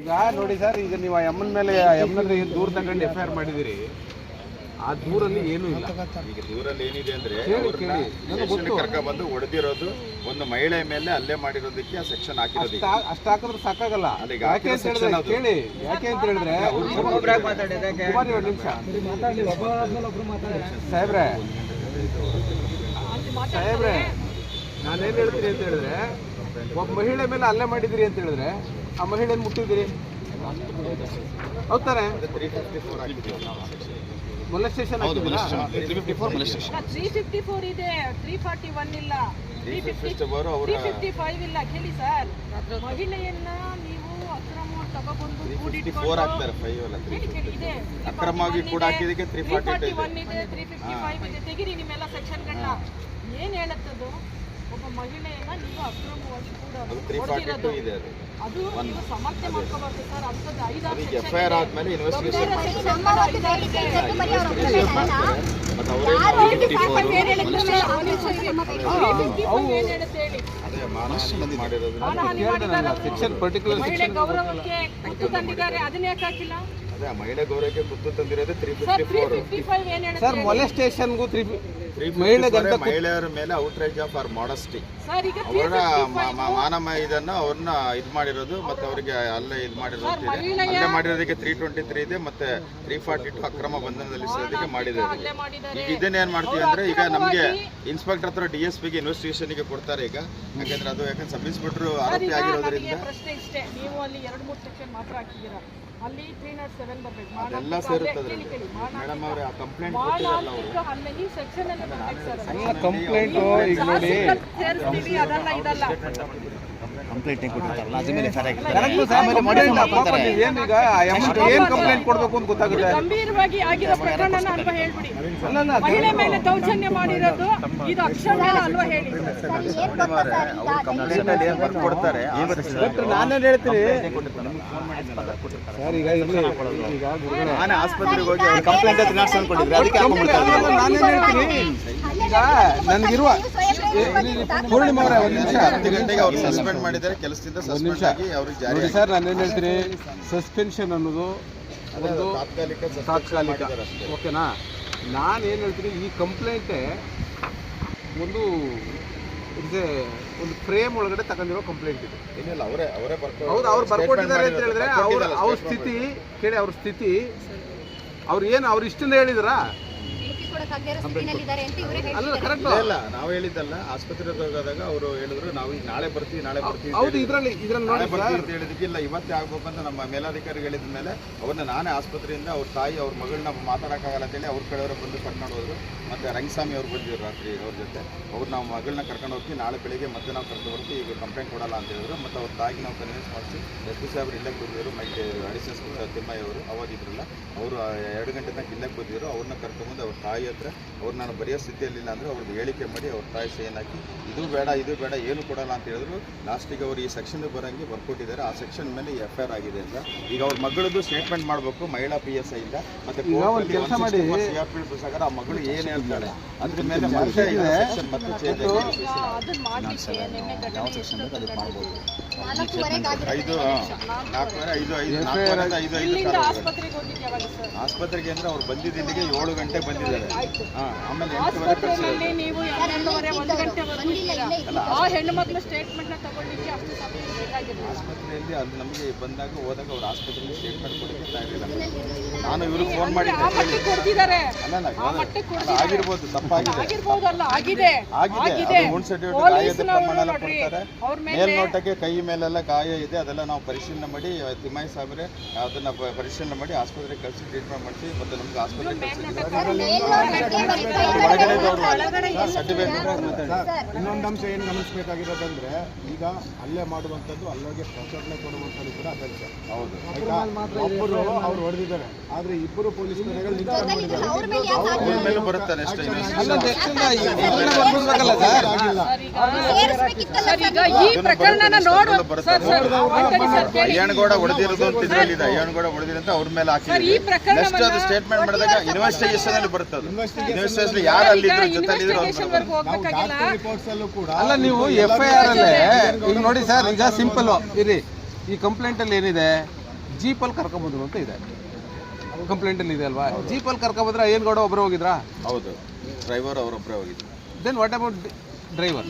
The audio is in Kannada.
ಈಗ ನೋಡಿ ಸರ್, ಈಗ ನೀವು ಎಮ್ಮನ ಮೇಲೆ ಎಮ್ಮನ ದೂರ ತಗೊಂಡು FIR ಮಾಡಿದಿರಿ. ಆ ದೂರಲ್ಲಿ ಏನೂ ಇಲ್ಲ. ಈಗ ದೂರಲ್ಲಿ ಏನಿದೆ ಅಂದ್ರೆ ಕರ್ಕ ಬಂದು ಹೊಡೆದಿರೋದು ಒಂದು ಮಹಿಳೆ ಮೇಲೆ ಹಲ್ಲೆ ಮಾಡಿರೋದಕ್ಕೆ ಆ ಸೆಕ್ಷನ್ ಹಾಕಿರೋದು. ಅಷ್ಟು ಹಾಕಿದ್ರೆ ಸಾಕಾಗಲ್ಲ. ಯಾಕೆ ಅಂತ ಹೇಳಿದ್ರೆ ಕೇಳಿ, ಯಾಕೆ ಅಂತ ಹೇಳಿದ್ರೆ ಕುಮಾರಿ ಒಂದು ನಿಮಿಷ ಸಾಹೇಬ್ರೆ ನಾನೇನು ಹೇಳ್ತೀನಿ ಅಂತ ಹೇಳಿದ್ರೆ, ಒಬ್ಬ ಮಹಿಳೆ ಮೇಲೆ ಹಲ್ಲೆ ಮಾಡಿದಿರಿ ಅಂತ ಹೇಳಿದ್ರೆ ಆ ಮಹಿಳೆಯನ್ನು ಮುಟ್ಟಿದ್ದೀರಿ, ಹೌದ್ ತಾನೆ? ಮೊಲೆಸ್ಟೇಷನ್ ಹಾಕಿದ್ದೀರಾ? 354 ಇದೆ, 341 ಇಲ್ಲ, 355 ಇಲ್ಲ. ಕೇಳಿ ಸರ್, ಮಹಿಳೆಯನ್ನ ನೀವು ಅಕ್ರಮ ತಗೊಬಂದು ಅಕ್ರಮವಾಗಿ ಕೂಡ ಹಾಕಿದಕ್ಕೆ 341 ಇದೆ, 355 ಇದೆ. ತೆಗಿರಿ ನಿಮ್ಮೆಲ್ಲ ಸೆಕ್ಷನ್ಗಳನ್ನ. ಏನ್ ಹೇಳುತ್ತದು? ಒಬ್ಬ ಮಹಿಳೆಯನ್ನ ನೀವು ಅಕ್ರಮವಾಗಿ ಕೂಡ ಅದು ನೀವು ಸಮರ್ಥನೆ ಮಾಡ್ಕೋಬಾರ್ದು ಸರ್. ಅಂತದ್ದು 5 FIR ಆದ್ಮೇಲೆ ಇನ್ವೆಸ್ಟಿಗೇಷನ್ ಮಹಿಳೆ ಗೌರವಕ್ಕೆ ಕುತ್ತು ತಂದಿದ್ದಾರೆ, ಅದನ್ನ ಯಾಕೆ ಹಾಕಿಲ್ಲ? ಮಹಿಳೆ ಗೌರವಕ್ಕೆ ಕುತ್ತು ತಂದಿರೋದು 354 ಸರ್. ಮೊಲೆಸ್ಟೇಷನ್ಗೂ ಮಹಿಳೆಯರ ಮೇಲೆ ಔಟ್ರೇಜ್ ಆಫ್ ಆರ್ ಮಾಡಸ್ಟಿ, ಅವರ ಮಾನವ ಇದನ್ನು ಅವ್ರನ್ನ ಇದು ಮಾಡಿರೋದು, ಮತ್ತೆ ಅವರಿಗೆ ಅಲ್ಲೇ ಇದು ಮಾಡಿರೋದು, ಅಲ್ಲೇ ಮಾಡಿರೋದಕ್ಕೆ 323 ಇದೆ, ಮತ್ತೆ 342 ಅಕ್ರಮ ಬಂಧನದಲ್ಲಿ ಸೇರೋದಕ್ಕೆ ಮಾಡಿದ್ದಾರೆ. ಈಗ ಇದನ್ನೇನ್ ಮಾಡ್ತೀವಿ ಅಂದ್ರೆ, ಈಗ ನಮ್ಗೆ ಇನ್ಸ್ಪೆಕ್ಟರ್ ಹತ್ರ DSP ಗೆ ಇನ್ವೆಸ್ಟಿಗೇಷನ್ ಗೆ ಕೊಡ್ತಾರೆ. ಈಗ ಯಾಕಂದ್ರೆ ಅದು ಆರೋಪಿ ಆಗಿರೋದ್ರಿಂದ ಪ್ರಶ್ನೆ ಇಷ್ಟೇ, ನೀವು ಅಲ್ಲಿ 2-3 ಸೆಕ್ಷನ್ ಮಾತ್ರ ಹಾಕಿದ್ದೀರಾ, ಅಲ್ಲಿ 307 ಬರಬೇಕು. ಅದೆಲ್ಲ ಸೇರುತ್ತದೆ ಮೇಡಮ್ ಅವರೇ. ಆ ಕಂಪ್ಲೇಂಟ್ ಕೊಟ್ಟಿರಲ್ಲ ಅವರು, ಈ ಸೆಕ್ಷನ್ ಅಲ್ಲಿ ಕಂಪ್ಲೇಂಟ್ ಈಗ ನೋಡಿ ಸೇರಿಸ್ತೀವಿ, ಅದಲ್ಲ ಇದಲ್ಲ. ಕಂಪ್ಲೇಂಟ್ ಕೊಟ್ಟಿರ್ತಾರಲ್ಲ, ಅದ್ರ ಮೇಲೆ ಏನ್ ಕಂಪ್ಲೇಂಟ್ ಕೊಡ್ಬೇಕು ಅಂತ ಗೊತ್ತಾಗುತ್ತೆ. ಗಂಭೀರವಾಗಿ ಆಗಿರೋ ಪ್ರಕರಣ ಅಲ್ವಾ ಹೇಳ್ಬಿಡಿ. ಮಹಿಳೆ ಮೇಲೆ ದೌರ್ಜನ್ಯ ಮಾಡಿರೋದು ಇದು ಅಕ್ಷಮ್ಯ ಅಲ್ವಾ ಹೇಳಿ. ಕೊಡ್ತಾರೆ. ನಾನೇನ್ ಹೇಳ್ತೀನಿ ಸರ್, ಈಗ ನಾನೇ ಆಸ್ಪತ್ರೆಗೆ ಹೋಗಿ ಕಂಪ್ಲೇಂಟ್ ಕೊಟ್ಟಿದ್ರೆ ಅದಕ್ಕೆ ನಾನೇನ್ ಹೇಳ್ತೀನಿ, ಈಗ ನನ್ಗಿರುವ ಪೂರ್ಣಿಮಾ ಅವರೇ ಒಂದು ನಿಮಿಷ. 10 ಗಂಟೆಗೆ ಅವ್ರು ಸಸ್ಪೆಂಡ್ ಮಾಡಿದ್ದಾರೆ ಕೆಲಸದಿಂದ. ಸಸ್ಪೆಂಡ್ ಆಗಿ ಅವ್ರಿಗೆ ಜಾರಿ ನೋಡಿ ಸರ್, ನಾನೇನು ಹೇಳ್ತೀನಿ, ಸಸ್ಪೆನ್ಷನ್ ಅನ್ನೋದು ಅದೊಂದು ತಾತ್ಕಾಲಿಕ, ಓಕೆನಾ? ನಾನೇನು ಹೇಳ್ತೀನಿ, ಈ ಕಂಪ್ಲೇಂಟೇ ಒಂದು ಫ್ರೇಮ್ ಒಳಗಡೆ ತಗೊಂಡಿರೋ ಕಂಪ್ಲೇಂಟ್ ಇದೆ. ಏನಿಲ್ಲ, ಅವರೇ ಹೌದು, ಅವ್ರು ಬರ್ಕೊಟ್ಟಿದ್ದಾರೆ ಅಂತ ಹೇಳಿದ್ರೆ ಅವ್ರ ಸ್ಥಿತಿ ಕೇಳಿ, ಅವ್ರ ಸ್ಥಿತಿ ಅವ್ರು ಏನು ಅವ್ರು ಇಷ್ಟನ್ನ ಹೇಳಿದ್ರಾ? ಅಲ್ಲ, ಕರೆಕ್ಟ್ ಇಲ್ಲ, ನಾವು ಹೇಳಿದ್ದಲ್ಲ. ಆಸ್ಪತ್ರೆಗೆ ಹೋಗೋದಾಗ ಅವರು ಹೇಳಿದ್ರು, ನಾವು ಈಗ ನಾಳೆ ಬರ್ತೀವಿ ಹೌದು, ಇದ್ರಲ್ಲಿ ನಾಳೆ ಬರ್ತೀವಿ ಅಂತ ಹೇಳಿದಕ್ಕೆ, ಇಲ್ಲ ಇವತ್ತೇ ಆಗ್ಬೇಕಂತ ನಮ್ಮ ಮೇಲಾಧಿಕಾರಿ ಹೇಳಿದ ಮೇಲೆ ಅವ್ರನ್ನ ನಾನೇ ಆಸ್ಪತ್ರೆಯಿಂದ ಅವ್ರ ತಾಯಿ ಅವ್ರ ಮಗಳನ್ನ ಮಾತಾಡೋಕ್ಕಾಗಲ್ಲ ಅಂತೇಳಿ ಅವ್ರ ಕಡೆಯವರು ಬಂದು ಕರ್ಕೊಂಡು ಹೋದ್ರು. ಮತ್ತೆ ರಂಗಸ್ವಾಮಿ ಅವ್ರು ಬಂದಿದ್ರು ರಾತ್ರಿ ಅವ್ರ ಜೊತೆ. ಅವ್ರು ನಾವು ಮಗಳನ್ನ ಕರ್ಕೊಂಡು ಹೋಗ್ತೀವಿ, ನಾಳೆ ಬೆಳಿಗ್ಗೆ ಮತ್ತೆ ನಾವು ಕರ್ಕೊಂಡು ಬರ್ತೀವಿ, ಈಗ ಕಂಪ್ಲೇಂಟ್ ಕೊಡಲ್ಲ ಅಂತ ಹೇಳಿದ್ರು. ಮತ್ತು ಅವ್ರ ತಾಯಿಗೆ ನಾವು ಕನ್ವಿನ್ಸ್ ಮಾಡಿಸಿ SP ಸಾಹೇಬ್ರು ಇಲ್ಲೇ ಕೂತಿದ್ರು, ಅಡಿಷನಲ್ ತಿಮ್ಮಯ್ಯ ಅವರು ಅವಾಗಿದ್ರಲ್ಲ, ಅವರು 2 ಗಂಟೆ ತನಕ ಇಲ್ಲೇ ಕೂತಿದ್ರು. ಅವ್ರನ್ನ ಕರ್ಕೊಂಡ್ಬಂದು ಅವ್ರ ತಾಯಿ ಹತ್ರ ಅವ್ರು ನಾನು ಬರೆಯೋ ಸ್ಥಿತಿಯಲ್ಲಿಲ್ಲ ಅಂದರೆ ಅವ್ರದ್ದು ಹೇಳಿಕೆ ಮಾಡಿ ಅವ್ರ ತಾಯಿ ಸೈನ್ ಹಾಕಿ ಇದು ಬೇಡ ಏನು ಕೊಡಲ್ಲ ಅಂತ ಹೇಳಿದ್ರು. ಲಾಸ್ಟಿಗೆ ಅವರು ಈ ಸೆಕ್ಷನ್ಗೆ ಬರೋಂಗೆ ಬರ್ಕೊಟ್ಟಿದ್ದಾರೆ. ಆ ಸೆಕ್ಷನ್ ಮೇಲೆ FIR ಆಗಿದೆ ಅಂತ. ಈಗ ಅವ್ರ ಮಗಳದ್ದು ಸ್ಟೇಟ್ಮೆಂಟ್ ಮಾಡಬೇಕು ಮಹಿಳಾ PSI ಇಂದ. ಮತ್ತೆ CRP ಪ್ರಕಾರ ಆ ಮಗಳು ಏನು ಹೇಳ್ತಾಳೆ ಅದ್ರ ಮೇಲೆ ಮತ್ತೆ ಚೇಂಜ್ ಆಸ್ಪತ್ರೆಗೆ ಅಂದ್ರೆ ಅವ್ರು ಬಂದಿದ್ದು ಇಲ್ಲಿಗೆ 7 ಗಂಟೆಗೆ ಬಂದಿದ್ದಾರೆ. ಆಮೇಲೆ 8:30 ನೀವು 1 ಗಂಟೆವರೆಗೂ ಆ ಹೆಣ್ಣು ಮಕ್ಕಳ ಸ್ಟೇಟ್ಮೆಂಟ್ ನ ತಗೊಳ್ಳಿಕ್ಕೆ ಅಷ್ಟು ಸಮಯ ಬೇಕಾಗಿದೆ. ಆಸ್ಪತ್ರೆಯಲ್ಲಿ ಅದು ನಮಗೆ ಹೋದಾಗ ಅವ್ರು ಆಸ್ಪತ್ರೆಯಲ್ಲಿ ಸ್ಟೇಟ್ಮೆಂಟ್ ಕೊಡಕ್ಕೆ ತಯಾರಿಲ್ಲ. ನಾನು ಇವ್ರಿಗೆ ಫೋನ್ ಮಾಡಿ ಆಗಿರ್ಬೋದು, ತಪ್ಪಾಗಿದೆ, ಮೇಲ್ನೋಟಕ್ಕೆ ಕೈ ಮೇಲೆಲ್ಲ ಗಾಯ ಇದೆ, ಅದೆಲ್ಲ ನಾವು ಪರಿಶೀಲನೆ ಮಾಡಿ ತಿಮ್ಮಯ್ಯ ಸಾಹೇಬ್ರೆ ಅದನ್ನ ಪರಿಶೀಲನೆ ಮಾಡಿ ಆಸ್ಪತ್ರೆಗೆ ಕಳಿಸಿ ಟ್ರೀಟ್ಮೆಂಟ್ ಮಾಡಿಸಿ. ಮತ್ತೆ ನಮ್ಗೆ ಆಸ್ಪತ್ರೆಗೆ ಇನ್ನೊಂದು ಅಂಶ ಏನು ಗಮನಿಸಬೇಕಾಗಿರೋದಂದ್ರೆ, ಈಗ ಹಲ್ಲೆ ಮಾಡುವಂಥದ್ದು ಅಲ್ಲೋಗೆ ಪ್ರಚೋದನೆ ಕೊಡುವಂಥದ್ದು ಕೂಡ ಅಪೇಕ್ಷೆ. ಹೌದು, ಒಬ್ಬರು ಅವ್ರು ಹೊಡೆದಿದ್ದಾರೆ, ಆದ್ರೆ ಇಬ್ಬರು ಪೊಲೀಸ್ ಬರುತ್ತಾರೆ ಅಷ್ಟೇ. ಅಯ್ಯನಗೌಡ ಹೊಡೆದಿರೋದು ಅಂತ ಇದ್ರಲ್ಲಿದೆ. ಅಯ್ಯನಗೌಡ ಹೊಡೆದಿರಂತ ಅವ್ರ ಮೇಲೆ ಹಾಕಿದ್ರೆ ನೆಕ್ಸ್ಟ್ ಅದು ಸ್ಟೇಟ್ಮೆಂಟ್ ಮಾಡಿದಾಗ ಇನ್ವೆಸ್ಟಿಗೇಷನ್ ಅಲ್ಲಿ ಬರ್ತದೆ. ಇನ್ವೆಸ್ಟಿಗೇಷನ್ ಯಾರು ಅಲ್ಲಿದ್ರು ಜೊತೆಲಿದ್ರು ಅಲ್ಲ, ನೀವು FIR ಅಲ್ಲೇ ಈಗ ನೋಡಿ ಸರ್, ಈಗ ಸಿಂಪಲ್ ಇರಿ. ಈ ಕಂಪ್ಲೇಂಟ್ ಅಲ್ಲಿ ಏನಿದೆ, ಜೀಪಲ್ಲಿ ಕರ್ಕೊಂಬಂದ್ರು ಅಂತ ಇದೆ, ಕಂಪ್ಲೇಂಟಲ್ಲಿ ಇದೆ ಅಲ್ವಾ? ಜೀಪಲ್ಲಿ ಕರ್ಕೊಂಬಂದ್ರೆ ಅಯ್ಯನಗೌಡ ಒಬ್ಬರೇ ಹೋಗಿದ್ರಾ? ಹೌದು, ಡ್ರೈವರ್ ಅವರೊಬ್ಬರೇ ಹೋಗಿದ್ರು. Then what about driver?